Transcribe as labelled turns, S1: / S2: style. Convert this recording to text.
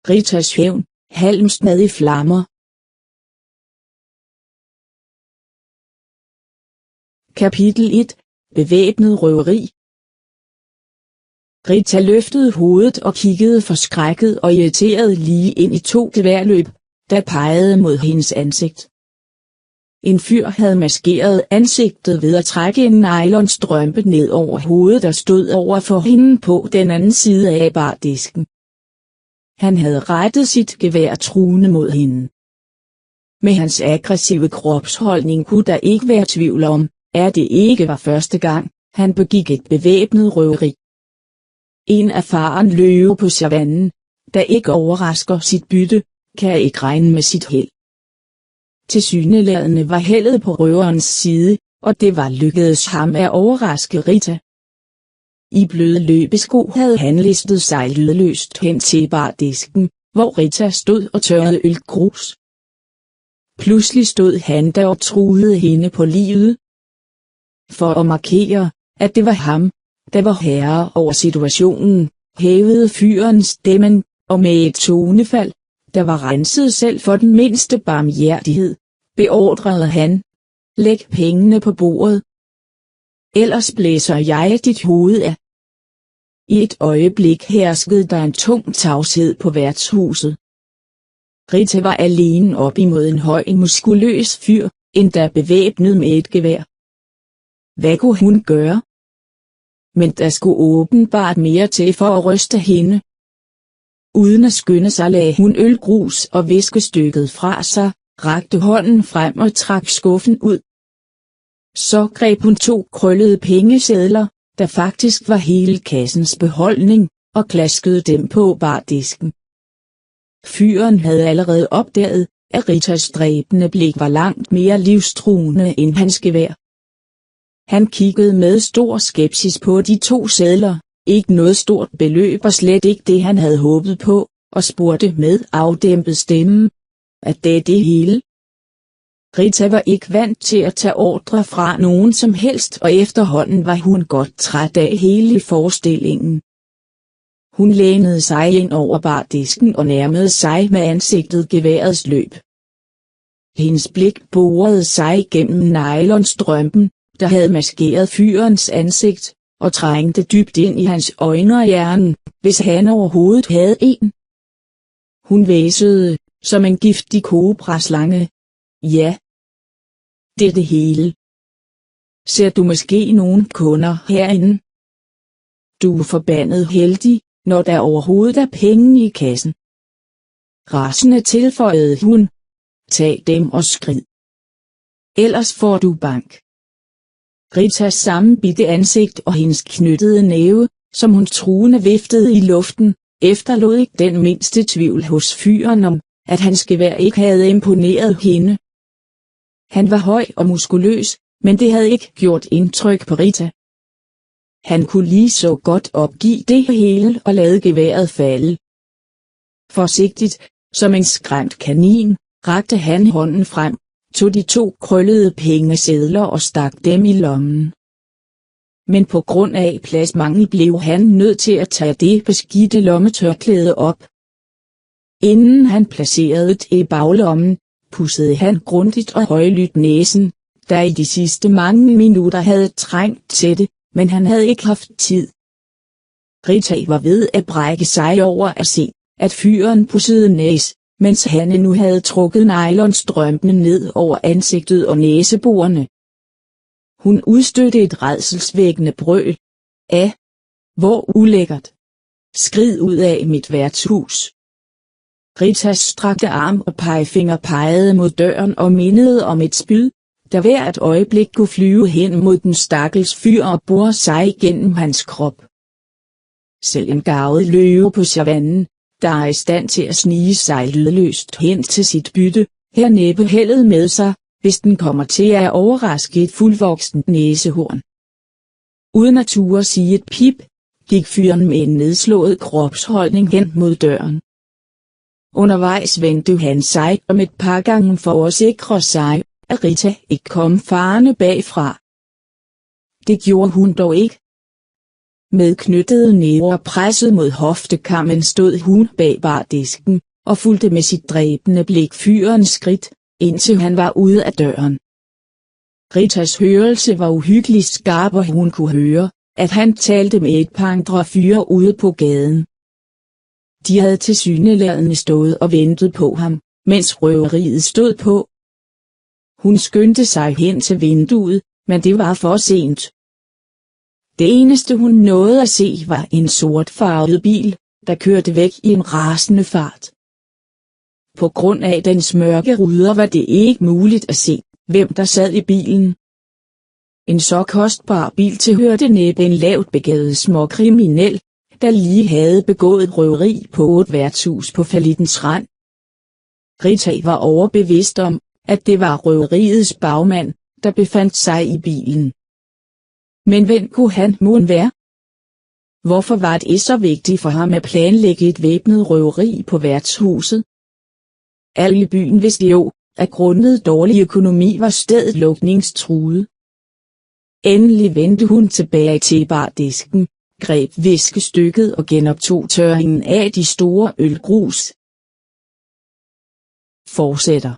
S1: Ritas hævn, halmstad i flammer. Kapitel 1. Bevæbnet røveri. Rita løftede hovedet og kiggede forskrækket og irriteret lige ind i 2 geværløb, der pegede mod hendes ansigt. En fyr havde maskeret ansigtet ved at trække en nylonstrømpe ned over hovedet og stod over for hende på den anden side af bardisken. Han havde rettet sit gevær truende mod hende. Med hans aggressive kropsholdning kunne der ikke være tvivl om, at det ikke var første gang, han begik et bevæbnet røveri. En erfaren løve på savannen, der ikke overrasker sit bytte, kan ikke regne med sit held. Tilsyneladende var heldet på røverens side, og det var lykkedes ham at overraske Rita. I bløde løbesko havde han listet sig lydløst hen til bardisken, hvor Rita stod og tørrede ølgrus. Pludselig stod han der og truede hende på livet. For at markere, at det var ham, der var herre over situationen, hævede fyren stemmen, og med et tonefald, der var renset selv for den mindste barmhjertighed, beordrede han: "Læg pengene på bordet. Ellers blæser jeg dit hoved af." I et øjeblik herskede der en tung tavshed på værtshuset. Rita var alene op imod en høj muskuløs fyr, endda bevæbnet med et gevær. Hvad kunne hun gøre? Men der skulle åbenbart mere til for at ryste hende. Uden at skynde sig lagde hun ølgrus og viskestykket fra sig, rakte hånden frem og trak skuffen ud. Så greb hun 2 krøllede pengesedler, der faktisk var hele kassens beholdning, og klaskede dem på bardisken. Fyren havde allerede opdaget, at Ritas dræbende blik var langt mere livstruende end hans gevær. Han kiggede med stor skepsis på de 2 sedler, ikke noget stort beløb og slet ikke det han havde håbet på, og spurgte med afdæmpet stemme: "Er det hele?" Rita var ikke vant til at tage ordre fra nogen som helst, og efterhånden var hun godt træt af hele forestillingen. Hun lænede sig ind over bardisken og nærmede sig med ansigtet geværets løb. Hendes blik borede sig gennem nylonstrømpen, der havde maskeret fyrens ansigt, og trængte dybt ind i hans øjne og hjernen, hvis han overhovedet havde en. Hun hvæsede, som en giftig kobraslange: "Ja, det er det hele. Ser du måske nogen kunder herinde? Du er forbandet heldig, når der overhovedet er penge i kassen." Rasende tilføjede hun: "Tag dem og skrid. Ellers får du bank." Ritas sammenbidte ansigt og hendes knyttede næve, som hun truende viftede i luften, efterlod ikke den mindste tvivl hos fyren om, at hans gevær ikke havde imponeret hende. Han var høj og muskuløs, men det havde ikke gjort indtryk på Rita. Han kunne lige så godt opgive det hele og lade geværet falde. Forsigtigt, som en skræmt kanin, rakte han hånden frem, tog de 2 krøllede pengesedler og stak dem i lommen. Men på grund af pladsmangel blev han nødt til at tage det beskidte lommetørklæde op. Inden han placerede det i baglommen, pudsede han grundigt og højlydt næsen, der i de sidste mange minutter havde trængt til det, men han havde ikke haft tid. Rita var ved at brække sig over at se, at fyren pudsede næse, mens han nu havde trukket nylonstrømpene ned over ansigtet og næseborene. Hun udstødte et rædselsvækkende brøl. "Ah, hvor ulækkert. Skrid ud af mit værtshus." Ritas strakte arm og pegefinger pegede mod døren og mindede om et spyd, der hvert øjeblik kunne flyve hen mod den stakkels fyr og bore sig igennem hans krop. Selv en garvet løve på savannen, der er i stand til at snige sig lydløst hen til sit bytte, her næppe heldet med sig, hvis den kommer til at overraske et fuldvoksent næsehorn. Uden at turde sige et pip, gik fyren med en nedslået kropsholdning hen mod døren. Undervejs vendte han sig om et par gange for at sikre sig, at Rita ikke kom farende bagfra. Det gjorde hun dog ikke. Med knyttede næver presset mod hoftekammen stod hun bag bardisken, og fulgte med sit dræbende blik fyrens skridt, indtil han var ude af døren. Ritas hørelse var uhyggeligt skarp, og hun kunne høre, at han talte med et par andre fyre ude på gaden. De havde tilsyneladende stået og ventet på ham, mens røveriet stod på. Hun skyndte sig hen til vinduet, men det var for sent. Det eneste hun nåede at se var en sortfarvet bil, der kørte væk i en rasende fart. På grund af dens mørke ruder var det ikke muligt at se, hvem der sad i bilen. En så kostbar bil tilhørte næppe en lavt begavet småkriminel, der lige havde begået røveri på et værtshus på fallittens rand. Rita var overbevist om, at det var røveriets bagmand, der befandt sig i bilen. Men hvem kunne han mon være? Hvorfor var det så vigtigt for ham at planlægge et væbnet røveri på værtshuset? Alle i byen vidste jo, at grundet dårlig økonomi var stedet lukningstruet. Endelig vendte hun tilbage til bardisken, greb viskestykket og genoptog tørringen af de store ølgrus. Fortsætter.